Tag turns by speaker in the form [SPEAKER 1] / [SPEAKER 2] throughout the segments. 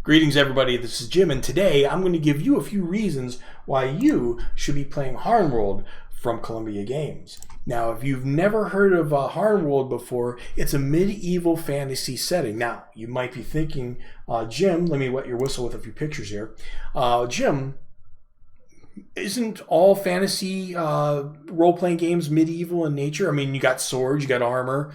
[SPEAKER 1] Greetings, everybody. This is Jim, and today I'm going to give you a few reasons why you should be playing HarnWorld from Columbia Games. Now, if you've never heard of HarnWorld before, it's a medieval fantasy setting. Now, you might be thinking, Jim, let me wet your whistle with a few pictures here. Jim, isn't all fantasy role-playing games medieval in nature? I mean, you got swords, you got armor,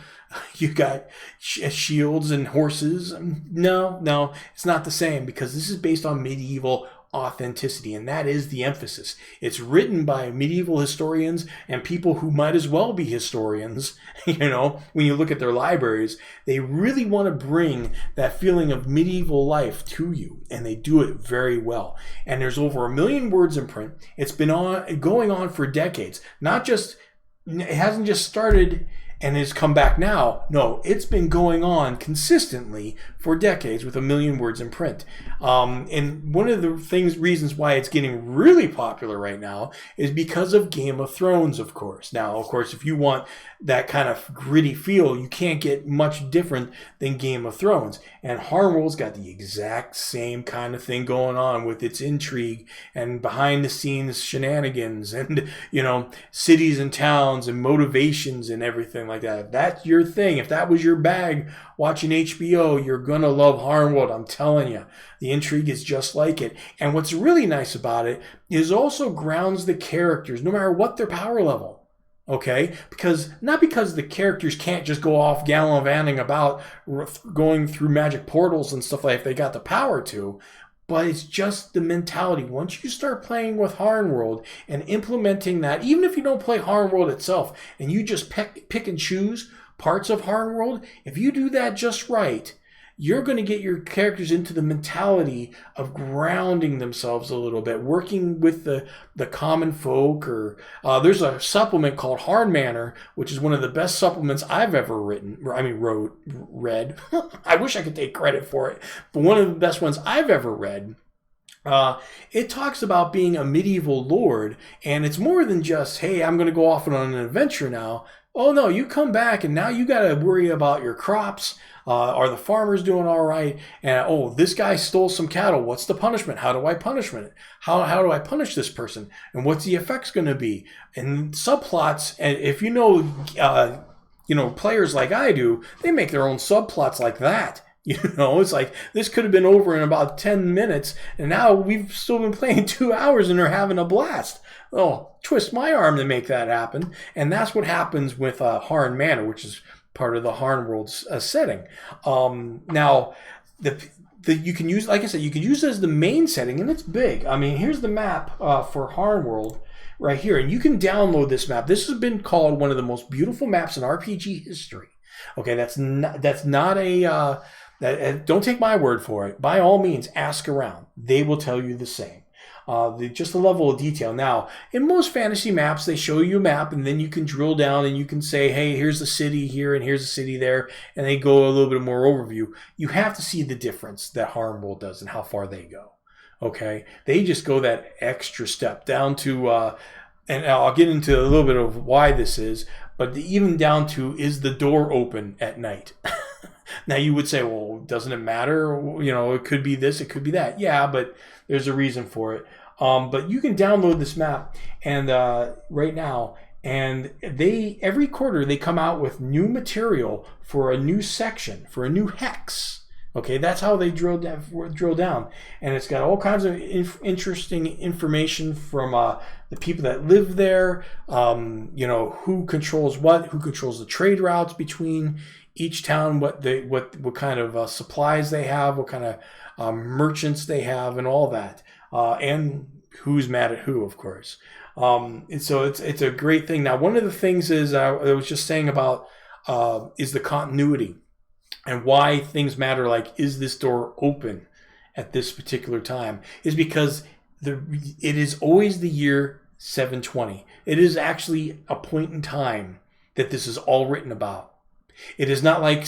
[SPEAKER 1] you got shields and horses. No, it's not the same, because this is based on medieval authenticity, and that is the emphasis. It's written by medieval historians and people who might as well be historians. When you look at their libraries, they really want to bring that feeling of medieval life to you, and they do it very well. And there's over 1 million words in print. It's been going on for decades. It hasn't just started and has come back now. No, it's been going on consistently for decades with 1 million words in print. And one of the reasons why it's getting really popular right now is because of Game of Thrones, of course. Now, of course, if you want that kind of gritty feel, you can't get much different than Game of Thrones. And HarnWorld's got the exact same kind of thing going on with its intrigue and behind the scenes shenanigans and, cities and towns and motivations and everything like that. If that's your thing, if that was your bag watching HBO, you're going to love HarnWorld. I'm telling you, the intrigue is just like it. And what's really nice about it is also grounds the characters, no matter what their power level. Okay, not because the characters can't just go off gallivanting about going through magic portals and stuff like that if they got the power to, but it's just the mentality. Once you start playing with HarnWorld and implementing that, even if you don't play HarnWorld itself and you just pick and choose parts of HarnWorld, if you do that just right, you're going to get your characters into the mentality of grounding themselves a little bit, working with the common folk. Or there's a supplement called Harn Manor, which is one of the best supplements I've ever read. I wish I could take credit for it, but one of the best ones I've ever read. It talks about being a medieval lord, and it's more than just, hey, I'm going to go off on an adventure now. Oh no, you come back and now you got to worry about your crops. Are the farmers doing all right? And this guy stole some cattle. What's the punishment? How do I punish it? How do I punish this person? And what's the effects going to be? And subplots. And if players like I do, they make their own subplots like that. It's like this could have been over in about 10 minutes, and now we've still been playing 2 hours and they're having a blast. Oh, twist my arm to make that happen. And that's what happens with Harn Manor, which is part of the HarnWorld setting. Now, you can use, like I said, you can use it as the main setting, and it's big. I mean, here's the map for HarnWorld right here, and you can download this map. This has been called one of the most beautiful maps in RPG history. Okay, that's not a don't take my word for it. By all means, ask around. They will tell you the same. Just the level of detail. Now, in most fantasy maps, they show you a map, and then you can drill down and you can say, hey, here's the city here and here's the city there, and they go a little bit more overview. You have to see the difference that HarnWorld does and how far they go. Okay? They just go that extra step down to, and I'll get into a little bit of why this is, but even down to, is the door open at night? Now you would say, well, doesn't it matter? It could be this, it could be that. Yeah, but there's a reason for it. But you can download this map and right now, and every quarter they come out with new material for a new section, for a new hex. Okay, that's how they drill down, and it's got all kinds of interesting information from the people that live there. Who controls what, who controls the trade routes between each town, what kind of supplies they have, what kind of merchants they have, and all that, and who's mad at who, of course. And so it's a great thing. Now, one of the things is I was just saying about is the continuity and why things matter. Like, is this door open at this particular time? Is because it is always the year 720. It is actually a point in time that this is all written about. It is not like,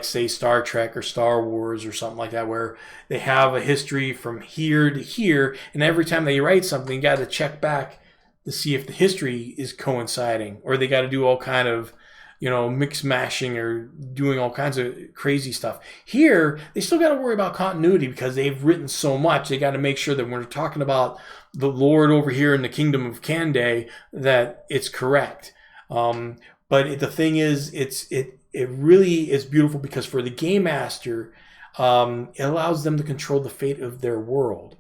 [SPEAKER 1] say Star Trek or Star Wars or something like that, where they have a history from here to here, and every time they write something, you got to check back to see if the history is coinciding, or they got to do all kind of mix mashing or doing all kinds of crazy stuff. Here, they still got to worry about continuity because they've written so much. They got to make sure that when we're talking about the Lord over here in the kingdom of Kande, that it's correct. But the thing is, it really is beautiful because for the game master, it allows them to control the fate of their world.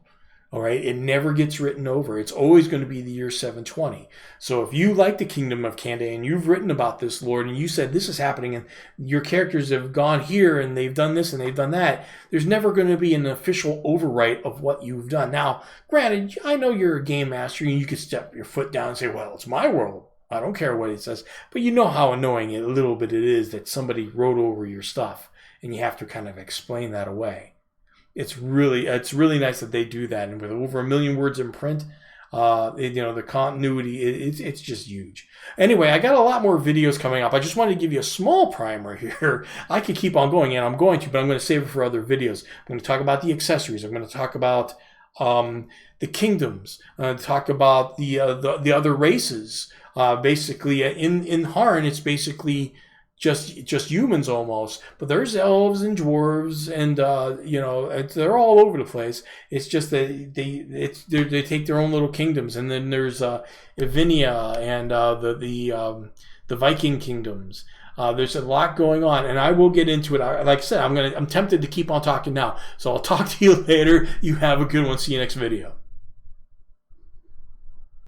[SPEAKER 1] All right, it never gets written over. It's always going to be the year 720. So if you like the kingdom of Kande and you've written about this, Lord, and you said this is happening and your characters have gone here and they've done this and they've done that, there's never going to be an official overwrite of what you've done. Now, granted, I know you're a game master and you could step your foot down and say, well, it's my world. I don't care what it says. But you know how annoying a little bit it is that somebody wrote over your stuff and you have to kind of explain that away. It's really nice that they do that, and with over 1 million words in print, the continuity, it's just huge. Anyway, I got a lot more videos coming up. I just wanted to give you a small primer here. I could keep on going, and I'm going to, but I'm going to save it for other videos. I'm going to talk about the accessories. I'm going to talk about the kingdoms. Talk about the other races. Basically, in Harn, it's basically just humans almost, but there's elves and dwarves and they're all over the place. It's just that they take their own little kingdoms, and then there's Ivinia and the Viking kingdoms. There's a lot going on, and I will get into it. Like I said, I'm tempted to keep on talking now, so I'll talk to you later. You have a good one. See you next video.